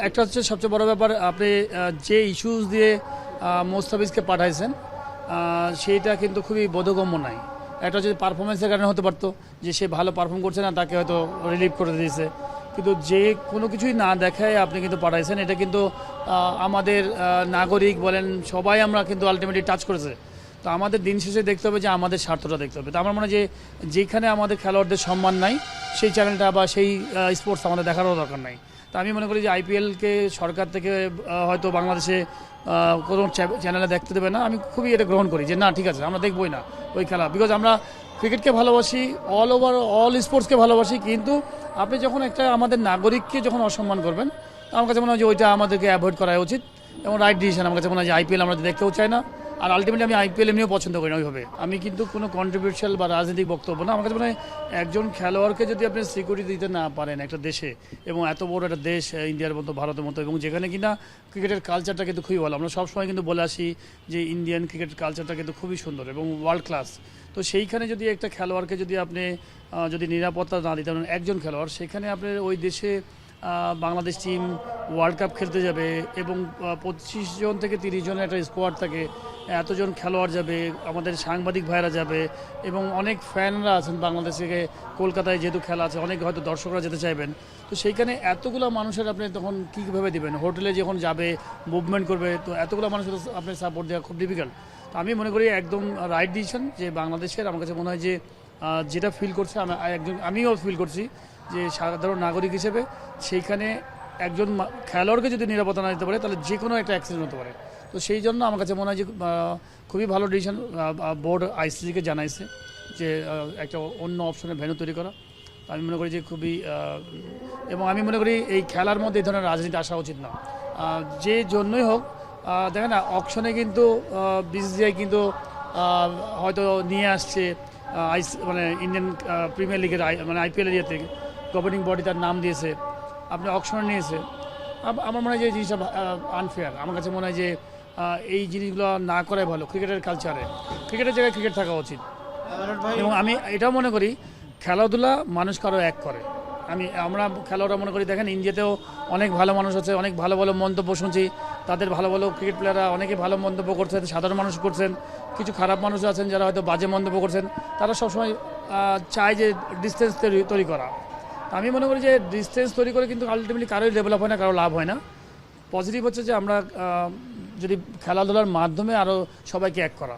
একটা হচ্ছে সবচেয়ে বড় ব্যাপার, আপনি যে ইস্যুস দিয়ে মোস্তাফিজকে পাঠাইছেন সেইটা কিন্তু খুবই বোধগম্য নাই। একটা হচ্ছে পারফরমেন্সের কারণে হতে পারতো যে সে ভালো পারফর্ম করছে না, তাকে হয়তো রিলিভ করে দিয়েছে, কিন্তু যে কোনো কিছুই না দেখায় আপনি কিন্তু পাঠাইছেন। এটা কিন্তু আমাদের নাগরিক বলেন সবাই আমরা কিন্তু আলটিমেটলি টাচ করেছে। তো আমাদের দিন শেষে দেখতে হবে যে আমাদের স্বার্থটা দেখতে হবে। তো আমার মনে হয় যে যেখানে আমাদের খেলোয়াড়দের সম্মান নাই সেই চ্যানেলটা বা সেই স্পোর্টস আমাদের দেখারও দরকার নাই। তো আমি মনে করি যে আইপিএলকে সরকার থেকে হয়তো বাংলাদেশে কোনো চ্যানেলে দেখতে দেবে না। আমি খুবই এটা গ্রহণ করি যে না, ঠিক আছে, আমরা দেখবই না ওই খেলা, বিকজ আমরা ক্রিকেটকে ভালোবাসি, অল ওভার অল স্পোর্টসকে ভালোবাসি। কিন্তু আপনি যখন একটা আমাদের নাগরিককে যখন অসম্মান করবেন, আমার কাছে মনে হয় যে ওইটা আমাদেরকে অ্যাভয়েড করা উচিত এবং রাইট ডিসিশন। আমার কাছে মনে হয় যে আইপিএল আমরা দেখতেও চাই না, আর আলটিমেটলি আমি আইপিএল এমনিও পছন্দ করি না ওইভাবে। আমি কিন্তু কোনো কন্ট্রিবিউশনাল বা রাজনৈতিক বক্তব্য না। আমার কাছে মনে হয় একজন খেলোয়াড়কে যদি আপনি সিকিউরিটি দিতে না পারেন একটা দেশে, এবং এত বড় একটা দেশ ইন্ডিয়ার মতো, ভারতের মতো, এবং যেখানে কিনা ক্রিকেটের কালচারটা কিন্তু খুবই ভালো। আমরা সবসময় কিন্তু বলে আসি যে ইন্ডিয়ান ক্রিকেট কালচারটা কিন্তু খুবই সুন্দর এবং ওয়ার্ল্ড ক্লাস। তো সেইখানে যদি একটা খেলোয়াড়কে যদি আপনি যদি নিরাপত্তা না দিতে পারেন, একজন খেলোয়াড়, সেখানে আপনার ওই দেশে বাংলাদেশ টিম ওয়ার্ল্ড কাপ খেলতে যাবে এবং 25 জন থেকে 30 জনের একটা স্কোয়াড থাকে, এতজন খেলোয়াড় যাবে, আমাদের সাংবাদিক ভাইরা যাবে এবং অনেক ফ্যানরা আছেন বাংলাদেশ থেকে। কলকাতায় যেহেতু খেলা আছে, অনেক হয়তো দর্শকরা যেতে চাইবেন। তো সেইখানে এতগুলো মানুষের আপনি তখন কীভাবে দেবেন? হোটেলে যখন যাবে, মুভমেন্ট করবে, তো এতগুলো মানুষের আপনি সাপোর্ট দেওয়া খুব ডিফিকাল্ট। তো আমি মনে করি একদম রাইট ডিসিশন যে বাংলাদেশের, আমার কাছে মনে হয় যে যেটা ফিল করছে আমিও ফিল করছি যে সাধারণ নাগরিক হিসেবে সেইখানে একজন খেলোয়াড়কে যদি নিরাপত্তা না দিতে পারে তাহলে যে কোনো একটা অ্যাক্সিডেন্ট হতে পারে। তো সেই জন্য আমার কাছে মনে হয় যে খুবই ভালো ডিসিশন বোর্ড আইসিসিকে জানাইছে যে একটা অন্য অপশনের ভেন্যু তৈরি করা। আমি মনে করি যে খুবই, এবং আমি মনে করি এই খেলার মধ্যে এই ধরনের রাজনীতি আসা উচিত না। যে জন্যই হোক, দেখেন না, অকশনে কিন্তু বিসিসিআই কিন্তু হয়তো নিয়ে আসছে মানে ইন্ডিয়ান প্রিমিয়ার লিগের মানে আইপিএলের ইয়ে থেকে গভর্নিং বডি তার নাম দিয়েছে, আপনি অকশনে নিয়েছে। আমার মনে হয় যে এই জিনিসটা আনফেয়ার। আমার কাছে মনে হয় যে এই জিনিসগুলো না করাই ভালো। ক্রিকেটের কালচারে ক্রিকেটের জায়গায় ক্রিকেট থাকা উচিত। এবং আমি এটাও মনে করি খেলাধুলা মানুষকে আরও এক করে। আমরা খেলোয়াড়রা মনে করি, দেখেন ইন্ডিয়াতেও অনেক ভালো মানুষ আছে, অনেক ভালো ভালো মন্তব্য শুনছি, তাদের ভালো ভালো ক্রিকেট প্লেয়াররা অনেকে ভালো মন্তব্য করছেন, সাধারণ মানুষ করছেন, কিছু খারাপ মানুষ আছেন যারা হয়তো বাজে মন্তব্য করছেন। তারা সবসময় চায় যে ডিস্টেন্স তৈরি করা। আমি মনে করি যে ডিস্টেন্স তৈরি করে কিন্তু আলটিমেটলি কারোই ডেভেলপ হয় না, কারো লাভ হয় না। পজিটিভ হচ্ছে যে আমরা যদি খেলাধুলার মাধ্যমে আরও সবাইকে এক করা।